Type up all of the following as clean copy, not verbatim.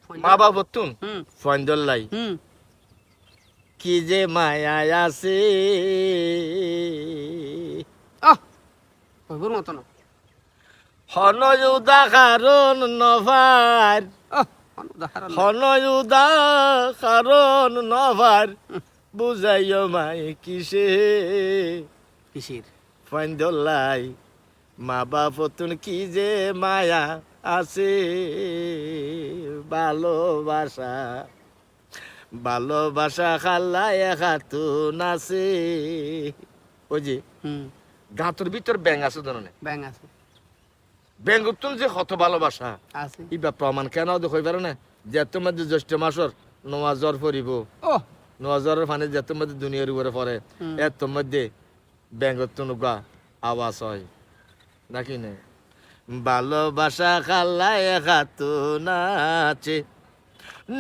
মা বাবা তুন হুম ফন্দল্লাই হুম কি যে মায়া আছে আহ কইবর মতো না হনজুদা কারণ নভার আহ উদাহরণ হনজুদা কারণ নভার বুঝাইও মাই কিসে কিসের ফন্দল্লাই মা বাবা তুন কি যে মায়া আছে ভালোবাসা ভালোবাসা খাল্লায় খাতুন আছে ওই যে হুম গাঁতর ভিতর ব্যাং আছে ধরনের ব্যাং আছে ব্যাং উত্তন যে কত ভালোবাসা আছে ইবা প্রমাণ কেন দেখই পারে না যে তোমার জ্যৈষ্ঠ মাসর নোয়া জ্বর পড়িব ও নোয়া জ্বরের ফানে যে তোমার দুনিয়ার উপরে পড়ে হুম। এত মধ্যে ব্যাঙ্গত্তন গা আওয়াজ হয় নাকি না ভালোবাসা খাল্লায় খাতুন আছে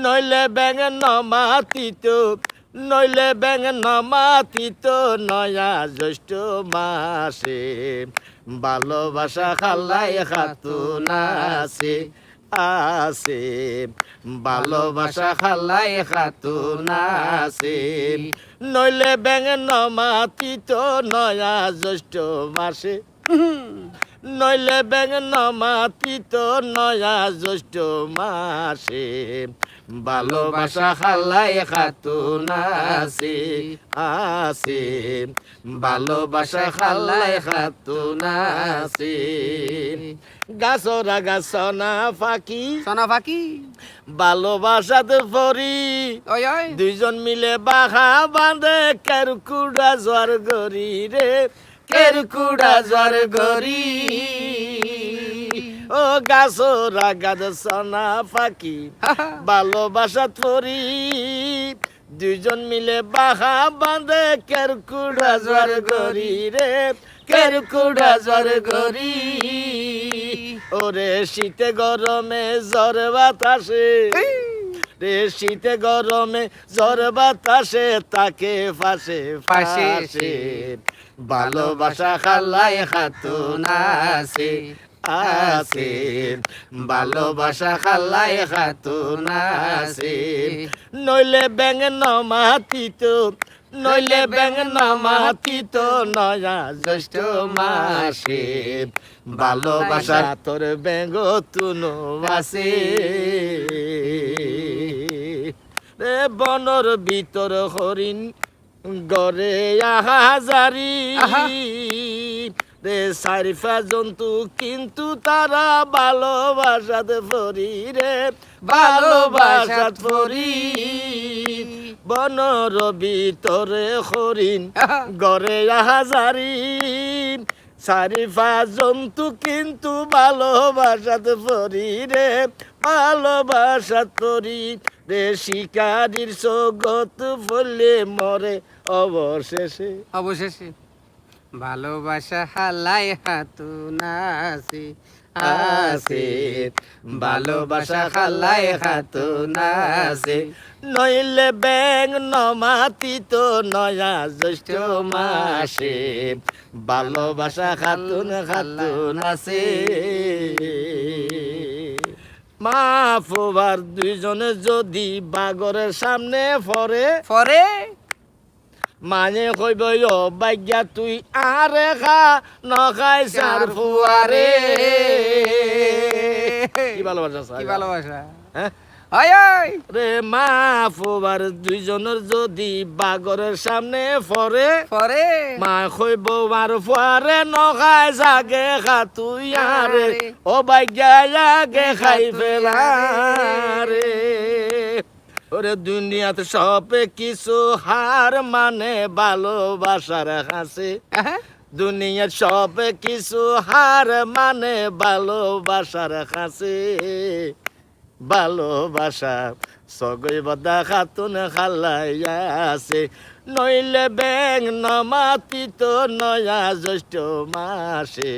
নইলে ব্যাঙ নমাতিত নইলে ব্যাঙ নমাতিত নয়া জ্যৈষ্ঠ মাসে ভালোবাসা খাল্লাই খাতুন আছে আছে ভালোবাসা খাল্লাই খাতুন আছে নইলে ব্যাঙ নমাতিত নয়া জ্যৈষ্ঠ মাসে নইলে ব্যাঙ নমাতিত নয়া জ্যৈষ্ঠ মাসে ভালোবাসা খাল্লাই খাতুন আছে আছে ভালোবাসা খাল্লাই খাতুন আছে গাছরা গাছনা ফাঁকি সোনা ফাঁকি ভালোবাসাতে ফরি ওই ওই দুইজন মিলে বাহা বাঁধে কেরকুড়া জ্বর গরি রে কেরকুড়া জ্বর গরি ও গাছরা গাছ সোনা পাখি ভালোবাসা থরি দুইজন মিলে বাহা বাঁধে কেরকুড়া জ্বর গরি রে কেরকুড়া জ্বর গরি ওরে শীতে গরমে জ্বর বাতাসে রে শীতে গরমে জ্বর বাতাসে তাকে ফাঁসে ফাঁসে ফাঁসে ভালোবাসা খাল্লাই খাতুন আছে আছে ভালোবাসা খাল্লাই খাতুন আছে নইলে ব্যাঙ নমাতিত নইলে ব্যাঙ নমাতিত নয়া জ্যৈষ্ঠ মাসে ভালোবাসা তোর ব্যাঙ তুনো আছে রে বনর ভিতর হরিণ গরে আহাজারি আহা। রে সারিফা জন্তু কিন্তু তারা ভালোবাসাতে ফরি রে ভালোবাসাত ফরি বনর ভিতরে হরিণ আহা। গরে আহাজারি সারিফা জন্তু কিন্তু ভালোবাসাত ফরি রে ভালোবাসাত ফরি রে শিকারির সগত ফলে মরে অবশেষে অবশেষে ভালোবাসা হালাই হাতুন আছে আছে ভালোবাসা খাল্লাই খাতুন আছে নইলে ব্যাং নমাতিত নয়া জ্যৈষ্ঠ মাসে ভালোবাসা খাতুন খাতুন আছে মা ফুবার দুইজনে যদি বাগরের সামনে পড়ে পরে মানে কইব ও বাগ্যা তুই আরে খা নখাই সার ফুয়ারে কি ভালোবাসা কি ভালোবাসা হ্যাঁ ওই ওই রে মা ফুবার দুইজনের যদি বাগরের সামনে পড়ে পরে মা কইব আর ফুয়ারে নখাই জাগে খা তুই আরে ও বাগ্যা আগে খাই ফেলা রে ওরে দুনিয়াতে সব কিছু হার মানে ভালোবাসার কাছে আহা। দুনিয়ার সব কিছু হার মানে ভালোবাসার কাছে ভালোবাসা সগৈ বদা খাতুন খাল্লাই আছে নইলে ব্যাং নমাতিত নয়া জ্যৈষ্ঠ মাসে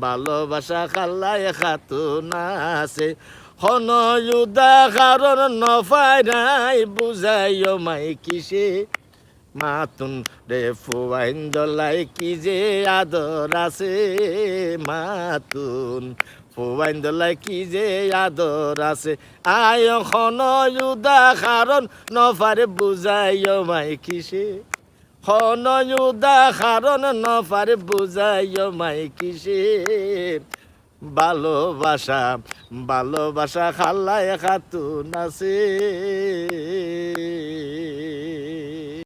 ভালোবাসা খাল্লাই খাতুন আছে হনজুদা কারণ নফাই নাই বুঝাইও মাই কিসে মাতুন রে ফুয়াইন দলাই কি যে আদর আছে মাতুন পোয়াইন্দলাই কি যে আদর আছে আয় খন উদাহরণ নফারে বুঝাইও মাই কিসে খন উদাহরণ নফারে বুঝাইও মাই কিসে ভালোবাসা ভালোবাসা খাল্লায় খাতুন আছে